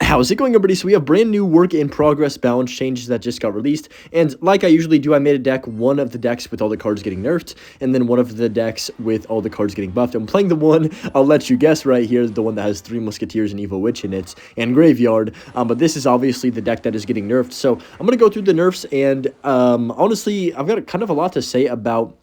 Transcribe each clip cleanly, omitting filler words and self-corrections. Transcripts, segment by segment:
How's it going, everybody? So we have brand new work in progress balance changes that just got released, and like I usually do, I made a deck, one of the decks with all the cards getting nerfed, and then one of the decks with all the cards getting buffed. I'm playing the one, I'll let you guess right here, the one that has 3 Musketeers and Evil Witch in it, and Graveyard, but this is obviously the deck that is getting nerfed, so I'm going to go through the nerfs, and honestly, I've got kind of a lot to say about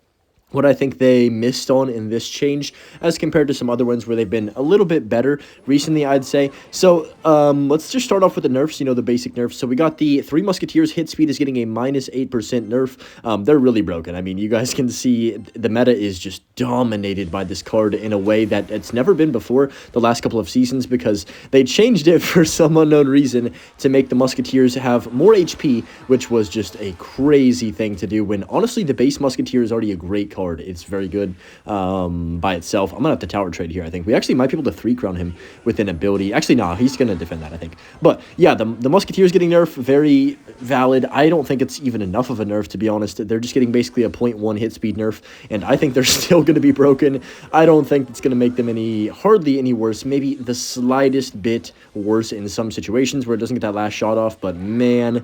what I think they missed on in this change as compared to some other ones where they've been a little bit better recently, I'd say. So let's just start off with the nerfs, the basic nerfs. So we got the 3 Musketeers. Hit speed is getting a -8% nerf. They're really broken. I mean, you guys can see the meta is just dominated by this card in a way that it's never been before the last couple of seasons, because they changed it for some unknown reason to make the Musketeers have more HP, which was just a crazy thing to do when honestly the base Musketeer is already a great card. It's very good by itself. I'm gonna have to tower trade here. I think we actually might be able to 3-crown him with an ability. Actually, no, he's gonna defend that, I think. But yeah, the Musketeers getting nerfed, very valid. I don't think it's even enough of a nerf, to be honest. They're just getting basically a 0.1 hit speed nerf, and I think they're still gonna be broken. I don't think it's gonna make them hardly any worse. Maybe the slightest bit worse in some situations where it doesn't get that last shot off. But man,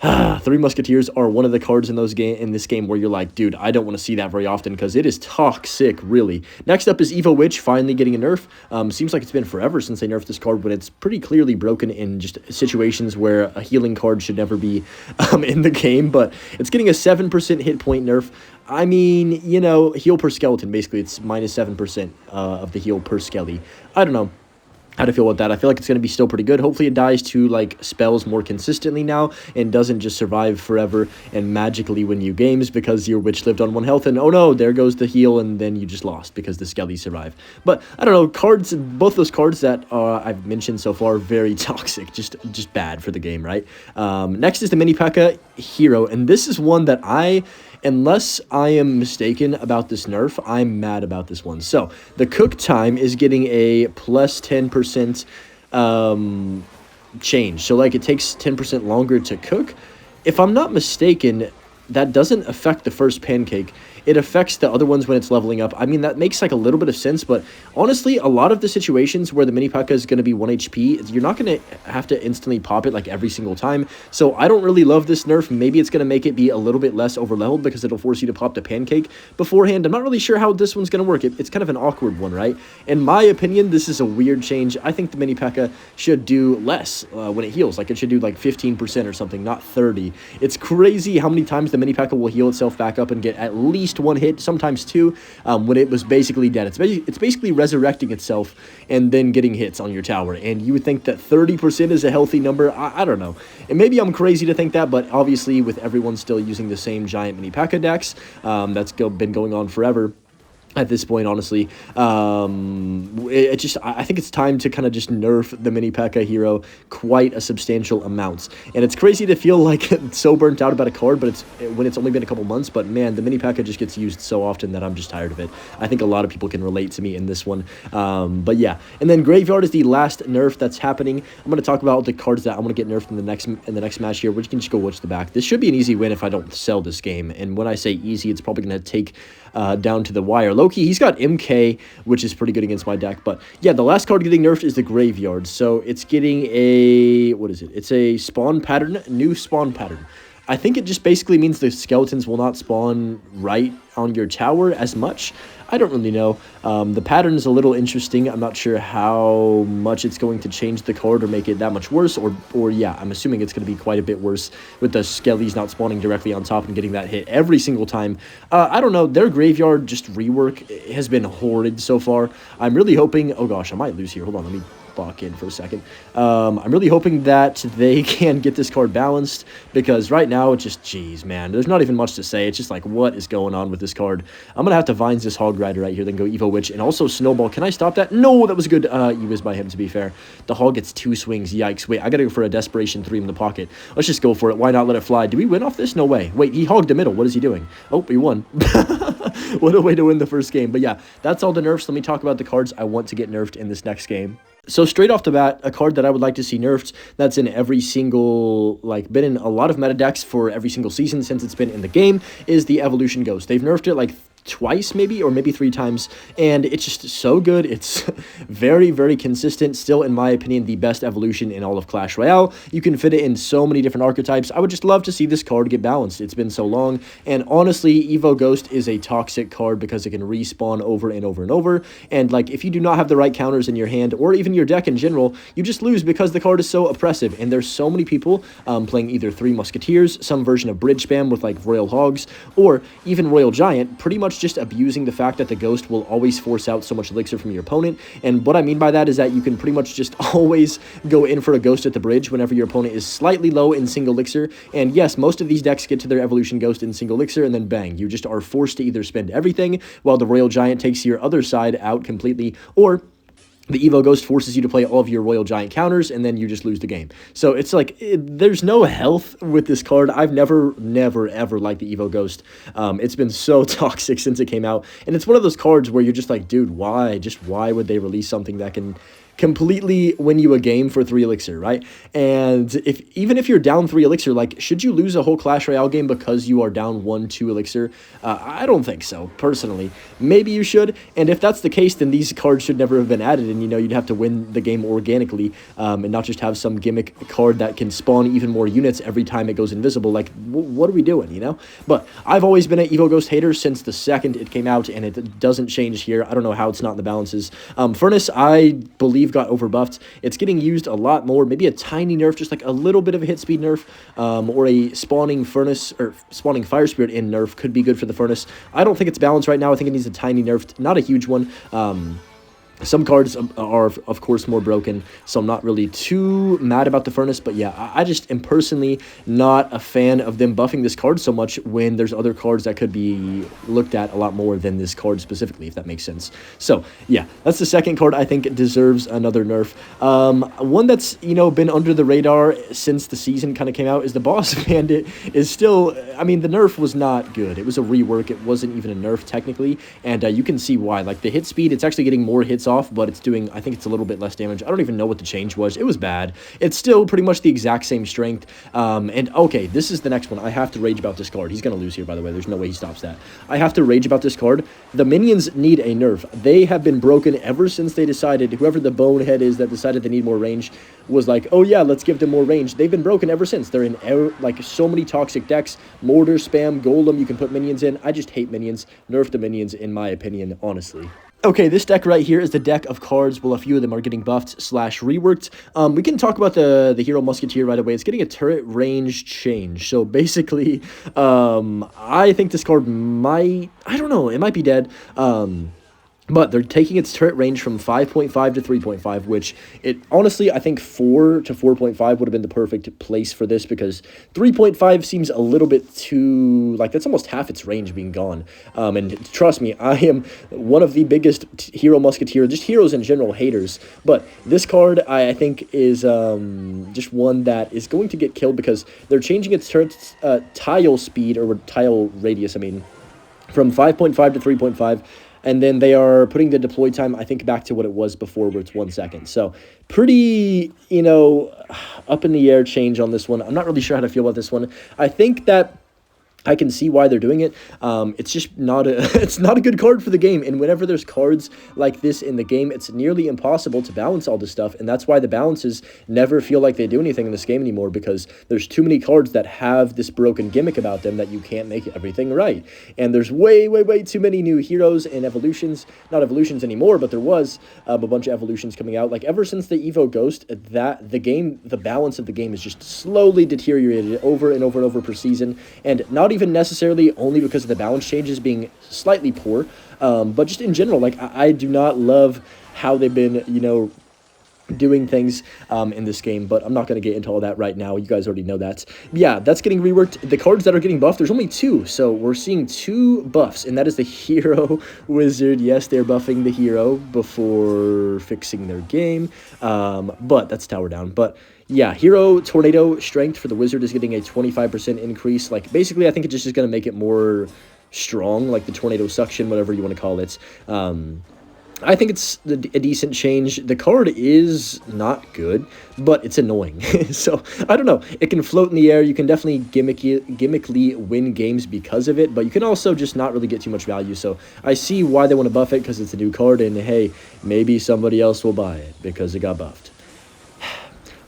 3 Musketeers are one of the cards in this game where you're like, dude, I don't want to see that very often because it is toxic, really. Next up is Evil Witch finally getting a nerf. Seems like it's been forever since they nerfed this card, but it's pretty clearly broken in just situations where a healing card should never be in the game. But it's getting a 7% hit point nerf. I mean, heal per skeleton, basically. It's -7% of the heal per skelly. I don't know how to feel about that. I feel like it's going to be still pretty good. Hopefully it dies to spells more consistently now and doesn't just survive forever and magically win you games because your witch lived on 1 health and oh no, there goes the heal and then you just lost because the skellies survive. But I don't know, both those cards that I've mentioned so far, very toxic, just bad for the game, right? Next is the Mini P.E.K.K.A. Hero, and this is one that unless I am mistaken about this nerf, I'm mad about this one. So the cook time is getting a plus 10% change. So it takes 10% longer to cook. If I'm not mistaken, that doesn't affect the first pancake. It affects the other ones when it's leveling up. I mean, that makes a little bit of sense, but honestly, a lot of the situations where the Mini P.E.K.K.A. is going to be 1 HP, you're not going to have to instantly pop it every single time. So I don't really love this nerf. Maybe it's going to make it be a little bit less over-leveled because it'll force you to pop the pancake beforehand. I'm not really sure how this one's going to work. It's kind of an awkward one, right? In my opinion, this is a weird change. I think the Mini P.E.K.K.A. should do less when it heals. It should do 15% or something, not 30. It's crazy how many times the Mini P.E.K.K.A. will heal itself back up and get at least 1 hit, sometimes 2, when it was basically dead. It's basically resurrecting itself and then getting hits on your tower, and you would think that 30% is a healthy number. I don't know, and maybe I'm crazy to think that, but obviously with everyone still using the same giant Mini P.E.K.K.A. decks, that's been going on forever. At this point, honestly, I think it's time to kind of just nerf the Mini P.E.K.K.A. Hero quite a substantial amount. And it's crazy to feel so burnt out about a card, but when it's only been a couple months. But man, the Mini P.E.K.K.A. just gets used so often that I'm just tired of it. I think a lot of people can relate to me in this one. But yeah, and then Graveyard is the last nerf that's happening. I'm going to talk about the cards that I want to get nerfed in the next match here. We can just go watch the back. This should be an easy win if I don't sell this game. And when I say easy, it's probably going to take down to the wire. Loki, he's got MK, which is pretty good against my deck. But yeah, the last card getting nerfed is the Graveyard. So it's getting a, what is it? It's a spawn pattern, new spawn pattern. I think it just basically means the skeletons will not spawn right on your tower as much. I don't really know. The pattern is a little interesting. I'm not sure how much it's going to change the card or make it that much worse. Or yeah, I'm assuming it's going to be quite a bit worse with the skellies not spawning directly on top and getting that hit every single time. I don't know. Their Graveyard just rework has been horrid so far. I'm really hoping... Oh gosh, I might lose here. Hold on, let me lock in for a second. I'm really hoping that they can get this card balanced, because right now it's just, geez, man, there's not even much to say. It's just what is going on with this card? I'm gonna have to Vines this Hog Rider right here, then go Evo Witch, and also Snowball. Can I stop that? No, that was a good Evis by him, to be fair. The Hog gets 2 swings. Yikes. Wait, I gotta go for a Desperation 3 in the pocket. Let's just go for it. Why not let it fly? Do we win off this? No way. Wait, he hogged the middle. What is he doing? Oh, we won. What a way to win the first game. But yeah, that's all the nerfs. Let me talk about the cards I want to get nerfed in this next game. So straight off the bat, a card that I would like to see nerfed, that's in every single, been in a lot of meta decks for every single season since it's been in the game, is the Evolution Ghost. They've nerfed it twice maybe, or maybe 3 times, and it's just so good. It's very, very consistent. Still, in my opinion, the best evolution in all of Clash Royale. You can fit it in so many different archetypes. I would just love to see this card get balanced. It's been so long, and honestly, Evo Ghost is a toxic card because it can respawn over and over and over, and like, if you do not have the right counters in your hand, or even your deck in general, you just lose because the card is so oppressive, and there's so many people playing either 3 Musketeers, some version of Bridge Spam with like Royal Hogs, or even Royal Giant, pretty much just abusing the fact that the Ghost will always force out so much elixir from your opponent. And what I mean by that is that you can pretty much just always go in for a Ghost at the bridge whenever your opponent is slightly low in single elixir. And yes, most of these decks get to their evolution Ghost in single elixir, and then bang, you just are forced to either spend everything while the Royal Giant takes your other side out completely, or the Evo Ghost forces you to play all of your Royal Giant counters, and then you just lose the game. So it's like, there's no health with this card. I've never, ever liked the Evo Ghost. It's been so toxic since it came out, and it's one of those cards where you're just like, dude, why? Just why would they release something that can completely win you a game for 3 elixir, right? And even if you're down 3 elixir, like, should you lose a whole Clash Royale game because you are down 1-2 elixir? I don't think so, personally. Maybe you should, and if that's the case, then these cards should never have been added, and, you know, you'd have to win the game organically, and not just have some gimmick card that can spawn even more units every time it goes invisible. Like, what are we doing, you know? But I've always been an Evo Ghost hater since the second it came out, and it doesn't change here. I don't know how it's not in the balances. Furnace, I believe, got overbuffed. It's getting used a lot more, maybe a tiny nerf, just like a little bit of a hit speed nerf, or a spawning furnace or spawning fire spirit in nerf could be good for the furnace. I don't think it's balanced right now. I think it needs a tiny nerf, not a huge one. Some cards are, of course, more broken, so I'm not really too mad about the Furnace. But yeah, I just am personally not a fan of them buffing this card so much when there's other cards that could be looked at a lot more than this card specifically, if that makes sense. So yeah, that's the second card I think deserves another nerf. One that's, you know, been under the radar since the season kind of came out is the Boss Bandit. Is still, I mean, the nerf was not good. It was a rework. It wasn't even a nerf technically, and you can see why. Like, the hit speed, it's actually getting more hits off, but it's doing, I think it's a little bit less damage. I don't even know what the change was. It was bad. It's still pretty much the exact same strength. And okay, this is the next one. I have to rage about this card. He's going to lose here, by the way. There's no way he stops that. I have to rage about this card. The minions need a nerf. They have been broken ever since they decided, whoever the bonehead is that decided they need more range was like, oh yeah, let's give them more range. They've been broken ever since. They're in like so many toxic decks. Mortar, spam, golem, you can put minions in. I just hate minions. Nerf the minions, in my opinion, honestly. Okay, this deck right here is the deck of cards. Well, a few of them are getting buffed / reworked. We can talk about the Hero Musketeer right away. It's getting a turret range change. So basically, I think this card might, I don't know, it might be dead. But they're taking its turret range from 5.5 to 3.5, which, it honestly, I think 4 to 4.5 would have been the perfect place for this, because 3.5 seems a little bit too, like, that's almost half its range being gone. And trust me, I am one of the biggest Hero Musketeer, just heroes in general, haters. But this card, I think, is just one that is going to get killed because they're changing its turret's tile speed, or tile radius, I mean, from 5.5 to 3.5. And then they are putting the deploy time, I think, back to what it was before, where it's 1 second. So pretty, you know, up in the air change on this one. I'm not really sure how to feel about this one. I think that I can see why they're doing it. It's just not a it's not a good card for the game, and whenever there's cards like this in the game, it's nearly impossible to balance all this stuff, and that's why the balances never feel like they do anything in this game anymore, because there's too many cards that have this broken gimmick about them that you can't make everything right. And there's way too many new heroes and evolutions, not evolutions anymore, but there was a bunch of evolutions coming out. Like, ever since the Evo Ghost, that the balance of the game is just slowly deteriorated over and over and over per season, and not even necessarily only because of the balance changes being slightly poor, but just in general, like, I do not love how they've been, you know, doing things in this game, but I'm not going to get into all that right now. You guys already know that. Yeah, that's getting reworked. The cards that are getting buffed, there's only 2, so we're seeing 2 buffs, and that is the Hero Wizard. Yes, they're buffing the hero before fixing their game, but that's Tower Down. But yeah, Hero Tornado Strength for the Wizard is getting a 25% increase. Like, basically, I think it just is going to make it more strong, like the Tornado Suction, whatever you want to call it. I think it's a decent change. The card is not good, but it's annoying. So, I don't know. It can float in the air. You can definitely gimmickly win games because of it, but you can also just not really get too much value. So, I see why they want to buff it, because it's a new card, and hey, maybe somebody else will buy it because it got buffed.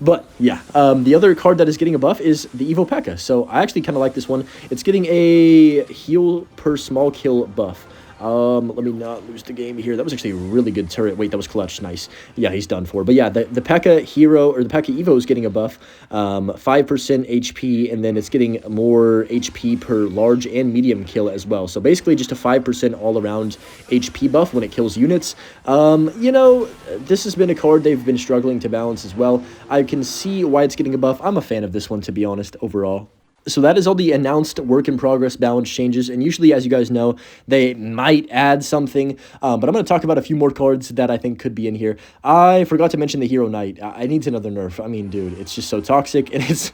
But yeah, the other card that is getting a buff is the Evo P.E.K.K.A. So I actually kind of like this one. It's getting a heal per small kill buff. Let me not lose the game here. That was actually a really good turret. Wait, that was clutch. Nice. Yeah, he's done for. But yeah, the P.E.K.K.A. hero, or the P.E.K.K.A. Evo is getting a buff. 5% HP, and then it's getting more HP per large and medium kill as well. So basically just a 5% all-around HP buff when it kills units. You know, this has been a card they've been struggling to balance as well. I can see why it's getting a buff. I'm a fan of this one, to be honest, overall. So that is all the announced work-in-progress balance changes, and usually, as you guys know, they might add something, but I'm going to talk about a few more cards that I think could be in here. I forgot to mention the Hero Knight. I need another nerf. I mean, dude, it's just so toxic, and it's...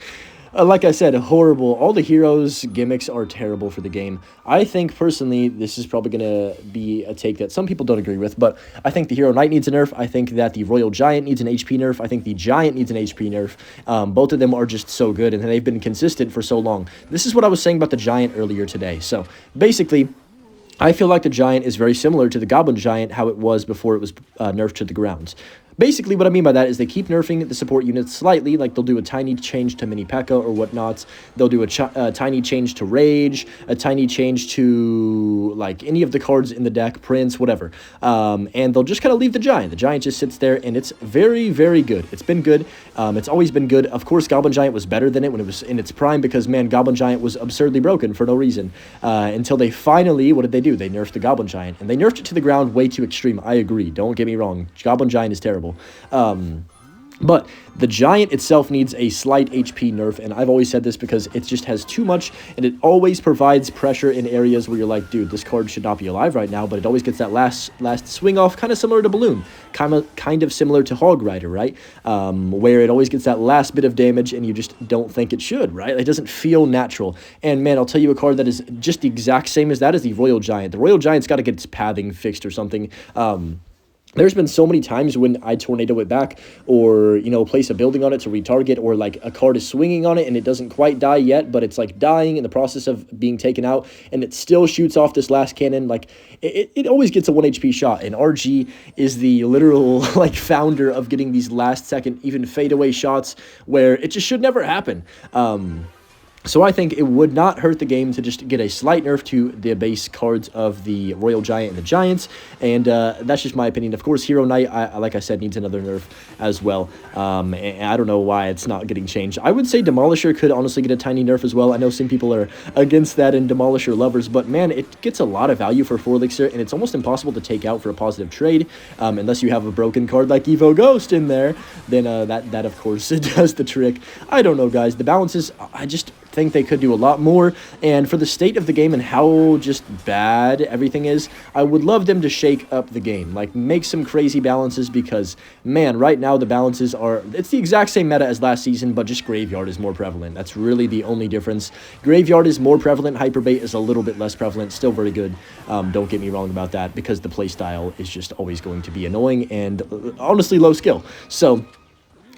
like I said, horrible. All the heroes' gimmicks are terrible for the game. I think, personally, this is probably going to be a take that some people don't agree with, but I think the Hero Knight needs a nerf. I think that the Royal Giant needs an HP nerf. I think the Giant needs an HP nerf. Both of them are just so good, and they've been consistent for so long. This is what I was saying about the Giant earlier today. So, basically... I feel like the Giant is very similar to the Goblin Giant, how it was before it was nerfed to the ground. Basically, what I mean by that is they keep nerfing the support units slightly, like they'll do a tiny change to Mini P.E.K.K.A. or whatnot. They'll do a tiny change to Rage, a tiny change to, like, any of the cards in the deck, Prince, whatever. And they'll just kind of leave the Giant. The Giant just sits there, and it's very, very good. It's been good. It's always been good. Of course, Goblin Giant was better than it when it was in its prime, because, man, Goblin Giant was absurdly broken for no reason. Until they finally, what did they do? They nerfed the Goblin Giant, and they nerfed it to the ground way too extreme. I agree. Don't get me wrong. Goblin Giant is terrible. But the Giant itself needs a slight HP nerf, and I've always said this because it just has too much, and it always provides pressure in areas where you're like, dude, this card should not be alive right now, but it always gets that last swing off, kind of similar to Balloon, kind of similar to Hog Rider, right? Where it always gets that last bit of damage, and you just don't think it should, right? It doesn't feel natural. And man, I'll tell you a card that is just the exact same as that is the Royal Giant. The Royal Giant's got to get its pathing fixed or something. There's been so many times when I tornado it back, or, you know, place a building on it to retarget, or like a card is swinging on it and it doesn't quite die yet, but it's like dying in the process of being taken out, and it still shoots off this last cannon. Like, it always gets a 1 HP shot, and RG is the literal, like, founder of getting these last second, even fadeaway shots where it just should never happen. So I think it would not hurt the game to just get a slight nerf to the base cards of the Royal Giant and the Giants, and that's just my opinion. Of course, Hero Knight, like I said, needs another nerf as well. And I don't know why it's not getting changed. I would say Demolisher could honestly get a tiny nerf as well. I know some people are against that and Demolisher lovers, but man, it gets a lot of value for 4 Elixir, and it's almost impossible to take out for a positive trade, unless you have a broken card like Evo Ghost in there. Then that of course does the trick. I don't know, guys. The balances, I just think they could do a lot more, and for the state of the game and how just bad everything is, I would love them to shake up the game, like make some crazy balances, because man, right now the balances are, it's the exact same meta as last season, but just Graveyard is more prevalent. That's really the only difference. Graveyard is more prevalent, Hyperbait is a little bit less prevalent, still very good. Don't get me wrong about that, because the playstyle is just always going to be annoying and honestly low skill. So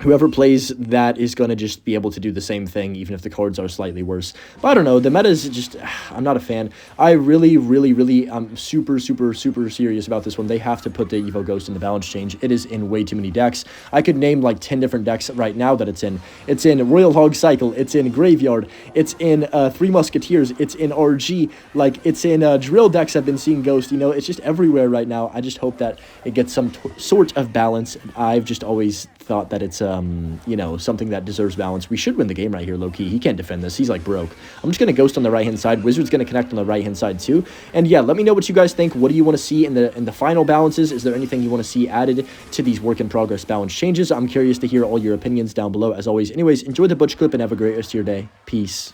whoever plays that is going to just be able to do the same thing, even if the cards are slightly worse. But I don't know. The meta is just... I'm not a fan. I really, I'm super serious about this one. They have to put the Evo Ghost in the balance change. It is in way too many decks. I could name like 10 different decks right now that it's in. It's in Royal Hog Cycle. It's in Graveyard. It's in Three Musketeers. It's in RG. Like, it's in Drill decks I've been seeing Ghost. You know, it's just everywhere right now. I just hope that it gets some sort of balance. I've just always thought that it's you know, something that deserves balance. We should win the game right here, low-key. He can't defend this. He's, like, broke. I'm just going to Ghost on the right-hand side. Wizard's going to connect on the right-hand side, too. And, yeah, let me know what you guys think. What do you want to see in the final balances? Is there anything you want to see added to these work-in-progress balance changes? I'm curious to hear all your opinions down below, as always. Anyways, enjoy the Butch clip and have a great rest of your day. Peace.